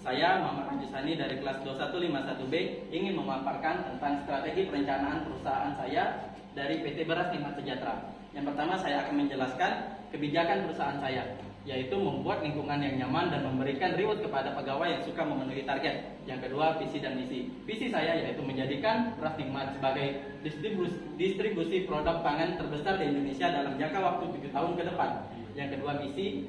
saya Muhammad Rajusani dari kelas 2151B ingin memaparkan tentang strategi perencanaan perusahaan saya dari PT Beras Nikmat Sejahtera. Yang pertama, saya akan menjelaskan kebijakan perusahaan saya, yaitu membuat lingkungan yang nyaman dan memberikan reward kepada pegawai yang suka memenuhi target. Yang kedua, visi dan misi. Visi saya yaitu menjadikan Beras Nikmat sebagai distribusi produk pangan terbesar di Indonesia dalam jangka waktu 7 tahun ke depan. Yang kedua, misi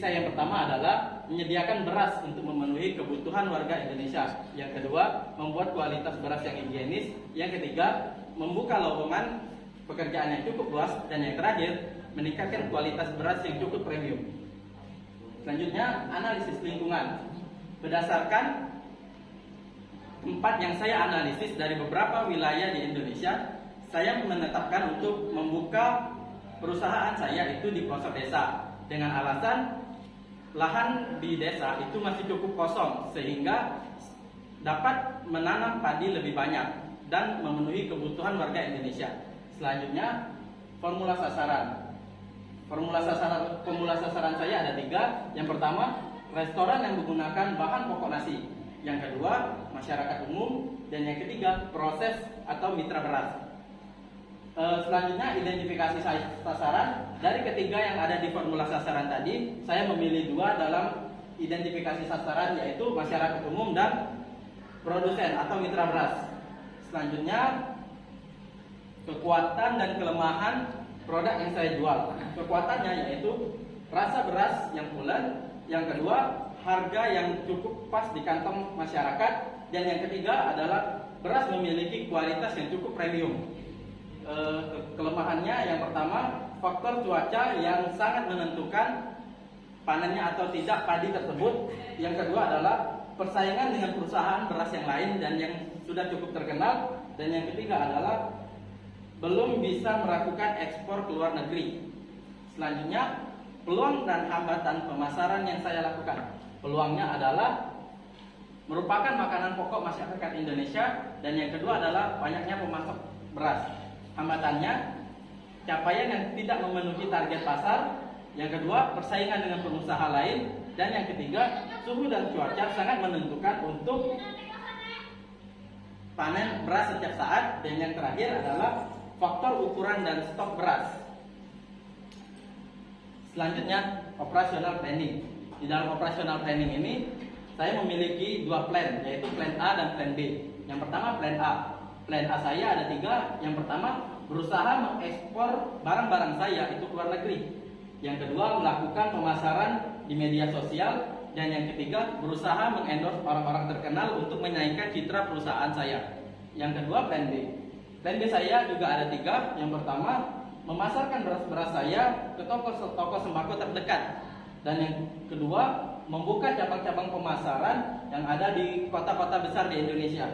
saya yang pertama adalah menyediakan beras untuk memenuhi kebutuhan warga Indonesia. Yang kedua, membuat kualitas beras yang higienis. Yang ketiga, membuka lowongan pekerjaan yang cukup luas. Dan yang terakhir, meningkatkan kualitas beras yang cukup premium. Selanjutnya, analisis lingkungan. Berdasarkan tempat yang saya analisis dari beberapa wilayah di Indonesia, saya menetapkan untuk membuka perusahaan saya itu di pelosok desa dengan alasan lahan di desa itu masih cukup kosong sehingga dapat menanam padi lebih banyak dan memenuhi kebutuhan warga Indonesia. Selanjutnya, formula sasaran. Formula sasaran saya ada 3. Yang pertama, restoran yang menggunakan bahan pokok nasi. Yang kedua, masyarakat umum. Dan yang ketiga, proses atau mitra beras. Selanjutnya, identifikasi sasaran. Dari ketiga yang ada di formula sasaran tadi, saya memilih 2 dalam identifikasi sasaran, yaitu masyarakat umum dan produsen atau mitra beras. Selanjutnya, kekuatan dan kelemahan produk yang saya jual. Kekuatannya yaitu rasa beras yang pulen. Yang kedua, harga yang cukup pas di kantong masyarakat. Dan yang ketiga adalah beras memiliki kualitas yang cukup premium. Kelemahannya yang pertama, faktor cuaca yang sangat menentukan panennya atau tidak padi tersebut. Yang kedua adalah persaingan dengan perusahaan beras yang lain dan yang sudah cukup terkenal. Dan yang ketiga adalah belum bisa melakukan ekspor ke luar negeri. Selanjutnya, peluang dan hambatan pemasaran yang saya lakukan. Peluangnya adalah merupakan makanan pokok masyarakat Indonesia. Dan yang kedua adalah banyaknya pemasok beras. Hambatannya, capaian yang tidak memenuhi target pasar. Yang kedua, persaingan dengan pengusaha lain. Dan yang ketiga, suhu dan cuaca sangat menentukan untuk panen beras setiap saat. Dan yang terakhir adalah faktor ukuran dan stok beras. Selanjutnya, operational planning. Di dalam operational planning ini, saya memiliki 2 plan, yaitu plan A dan plan B. Yang pertama, plan A. Plan A saya ada 3. Yang pertama, berusaha mengekspor barang-barang saya itu ke luar negeri. Yang kedua, melakukan pemasaran di media sosial. Dan yang ketiga, berusaha mengendorse orang-orang terkenal untuk menaikkan citra perusahaan saya. Yang kedua, plan B. Plan B saya juga ada 3. Yang pertama, memasarkan beras-beras saya ke toko sembako terdekat. Dan yang kedua, membuka cabang-cabang pemasaran yang ada di kota-kota besar di Indonesia.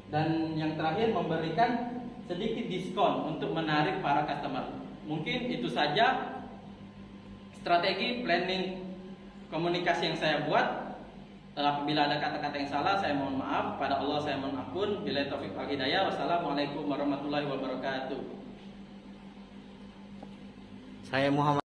Dan yang terakhir, memberikan sedikit diskon untuk menarik para customer. Mungkin itu saja strategi planning komunikasi yang saya buat. Apabila ada kata-kata yang salah, saya mohon maaf. Pada Allah saya mohon ampun. Billahi taufiq wal hidayah. Wassalamualaikum warahmatullahi wabarakatuh. Saya Muhammad